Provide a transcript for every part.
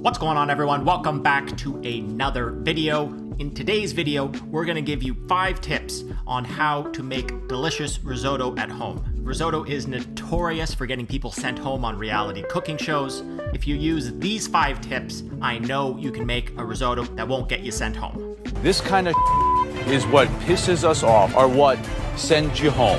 What's going on, everyone? Welcome back to another video. In today's video, we're going to give you 5 tips on how to make delicious risotto at home. Risotto is notorious for getting people sent home on reality cooking shows. If you use these 5 tips, I know you can make a risotto that won't get you sent home. This kind of is what pisses us off, or what sends you home.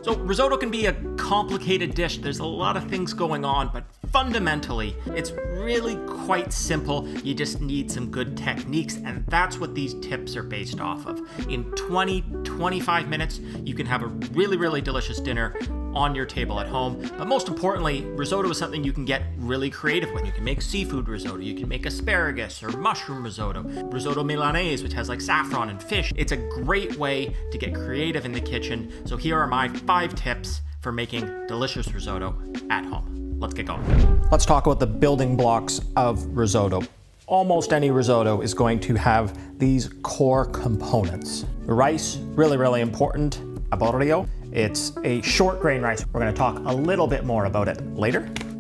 So risotto can be a complicated dish. There's a lot of things going on, but fundamentally, it's really quite simple. You just need some good techniques, and that's what these tips are based off of. In 20-25 minutes, you can have a really delicious dinner on your table at home. But most importantly, risotto is something you can get really creative with. You can make seafood risotto, you can make asparagus or mushroom risotto, risotto Milanese, which has like saffron and fish. It's a great way to get creative in the kitchen. So here are my 5 tips for making delicious risotto at home. Let's get going. Let's talk about the building blocks of risotto. Almost any risotto is going to have these core components. The rice, really important. Aputure. It's a short grain rice. We're going to talk a little bit more about it later.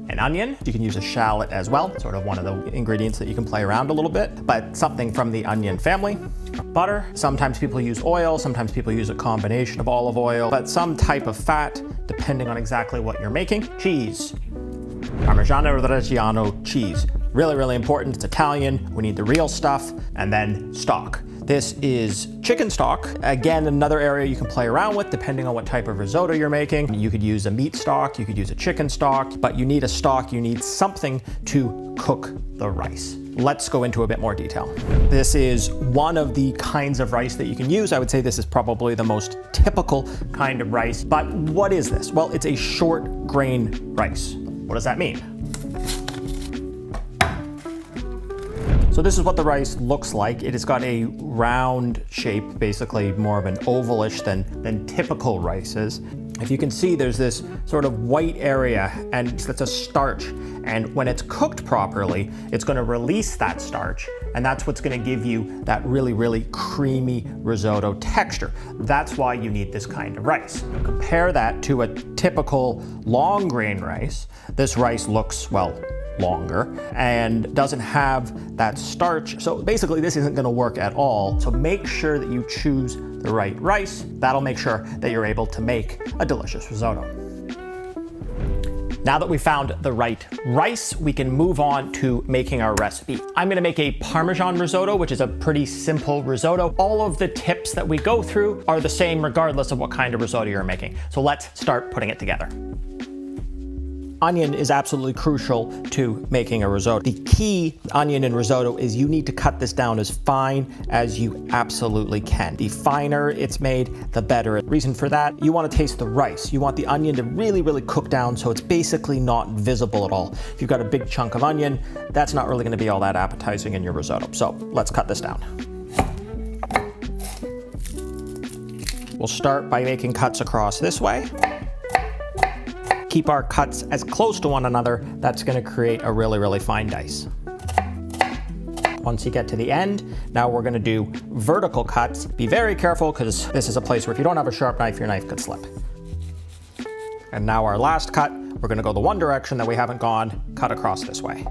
An onion, you can use a shallot as well, sort of one of the ingredients that you can play around a little bit, but something from the onion family. Butter, sometimes people use oil, sometimes people use a combination of olive oil, but some type of fat, depending on exactly what you're making. Cheese, Parmesan Risotto cheese. Really important, it's Italian, we need the real stuff, and then stock. This is chicken stock. Again, another area you can play around with depending on what type of risotto you're making. You could use a meat stock, you could use a chicken stock, but you need a stock, you need something to cook the rice. Let's go into a bit more detail. This is one of the kinds of rice that you can use. I would say this is probably the most typical kind of rice, but what is this? Well, it's a short grain rice. What does that mean? So this is what the rice looks like. It has got a round shape, basically more of an ovalish than typical rices. If you can see, there's this sort of white area, and that's a starch. And when it's cooked properly, it's going to release that starch, and that's what's going to give you that really creamy risotto texture. That's why you need this kind of rice. Now compare that to a typical long grain rice. This rice looks, well, longer and doesn't have that starch. So basically this isn't going to work at all. So make sure that you choose the right rice. That'll make sure that you're able to make a delicious risotto. Now that we found the right rice, we can move on to making our recipe. I'm gonna make a Parmesan risotto, which is a pretty simple risotto. All of the tips that we go through are the same regardless of what kind of risotto you're making. So let's start putting it together. Onion is absolutely crucial to making a risotto. The key onion in risotto is you need to cut this down as fine as you absolutely can. The finer it's made, the better. Reason for that, you want to taste the rice. You want the onion to really cook down so it's basically not visible at all. If you've got a big chunk of onion, that's not really going to be all that appetizing in your risotto. So let's cut this down. We'll start by making cuts across this way. Keep our cuts as close to one another. That's going to create a really fine dice. Once you get to the end, now we're going to do vertical cuts. Be very careful because this is a place where if you don't have a sharp knife, your knife could slip. And now our last cut, we're going to go the one direction that we haven't gone, cut across this way.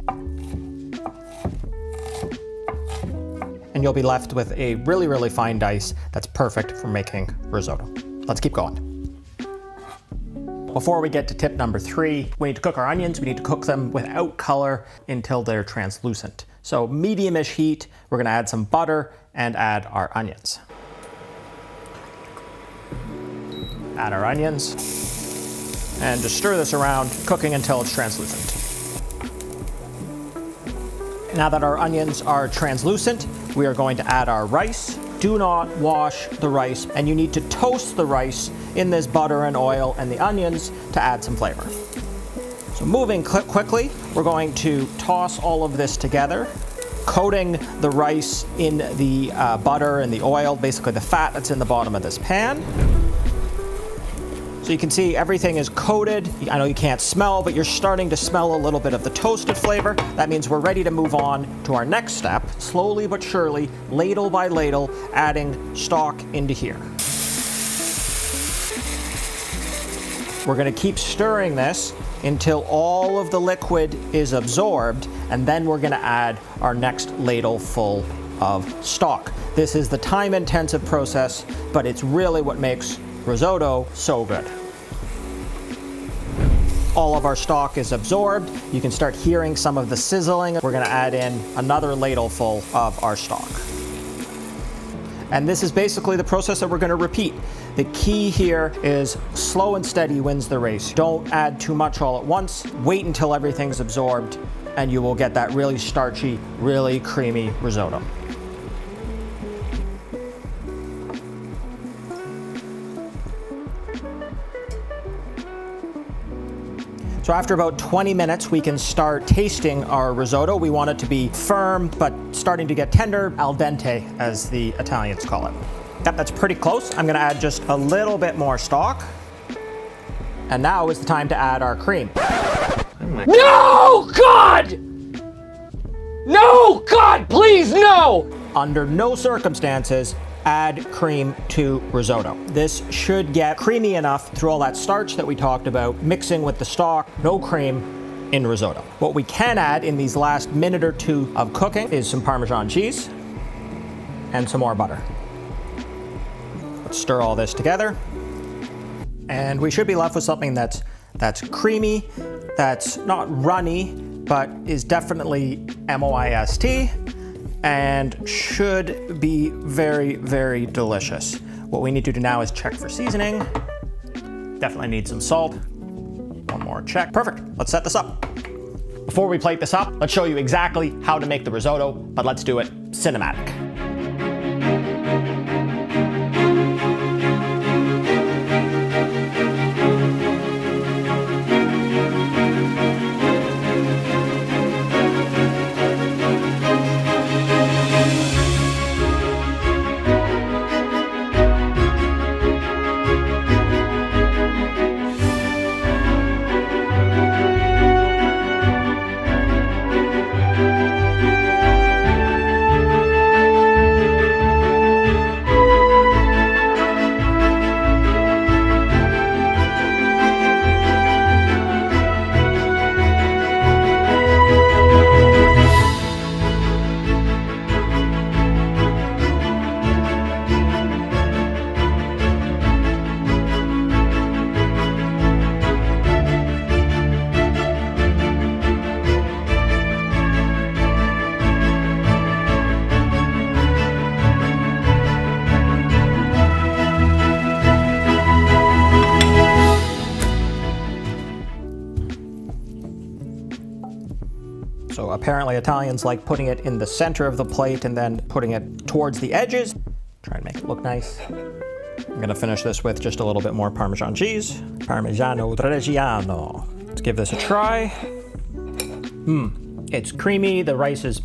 And you'll be left with a really fine dice that's perfect for making risotto. Let's keep going. Before we get to tip number 3, we need to cook our onions. We need to cook them without color until they're translucent. So medium-ish heat, we're gonna add some butter and add our onions. Add our onions and just stir this around, cooking until it's translucent. Now that our onions are translucent, we are going to add our rice. Do not wash the rice, and you need to toast the rice in this butter and oil and the onions to add some flavor. So moving quickly, we're going to toss all of this together, coating the rice in the butter and the oil, basically the fat that's in the bottom of this pan. So you can see everything is coated. I know you can't smell, but you're starting to smell a little bit of the toasted flavor. That means we're ready to move on to our next step. Slowly but surely, ladle by ladle, adding stock into here. We're gonna keep stirring this until all of the liquid is absorbed, and then we're gonna add our next ladle full of stock. This is the time-intensive process, but it's really what makes risotto so good. All of our stock is absorbed. You can start hearing some of the sizzling. We're gonna add in another ladleful of our stock. And this is basically the process that we're gonna repeat. The key here is slow and steady wins the race. Don't add too much all at once. Wait until everything's absorbed, and you will get that really starchy, really creamy risotto. So after about 20 minutes, we can start tasting our risotto. We want it to be firm, but starting to get tender, al dente, as the Italians call it. Yep, that's pretty close. I'm gonna add just a little bit more stock. And now is the time to add our cream. No, God! No, God, please, no! Under no circumstances, add cream to risotto. This should get creamy enough through all that starch that we talked about, mixing with the stock. No cream in risotto. What we can add in these last minute or two of cooking is some Parmesan cheese and some more butter. Let's stir all this together. And we should be left with something that's creamy, that's not runny, but is definitely moist, and should be very, very delicious. What we need to do now is check for seasoning. Definitely need some salt. One more check. Perfect. Let's set this up. Before we plate this up, let's show you exactly how to make the risotto, but let's do it cinematic. So apparently Italians like putting it in the center of the plate and then putting it towards the edges. Try and make it look nice. I'm gonna finish this with just a little bit more Parmesan cheese. Parmigiano Reggiano. Let's give this a try. It's creamy, the rice is,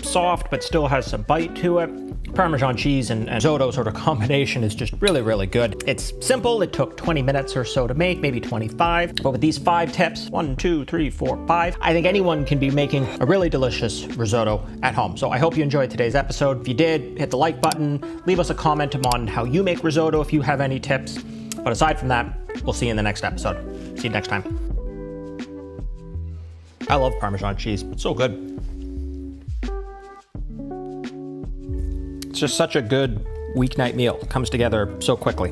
soft, but still has some bite to it. Parmesan cheese and risotto sort of combination is just really, really good. It's simple. It took 20 minutes or so to make, maybe 25. But with these 5 tips, 1, 2, 3, 4, 5, I think anyone can be making a really delicious risotto at home. So I hope you enjoyed today's episode. If you did, hit the like button, leave us a comment on how you make risotto if you have any tips. But aside from that, we'll see you in the next episode. See you next time. I love Parmesan cheese. It's so good. It's just such a good weeknight meal. It comes together so quickly.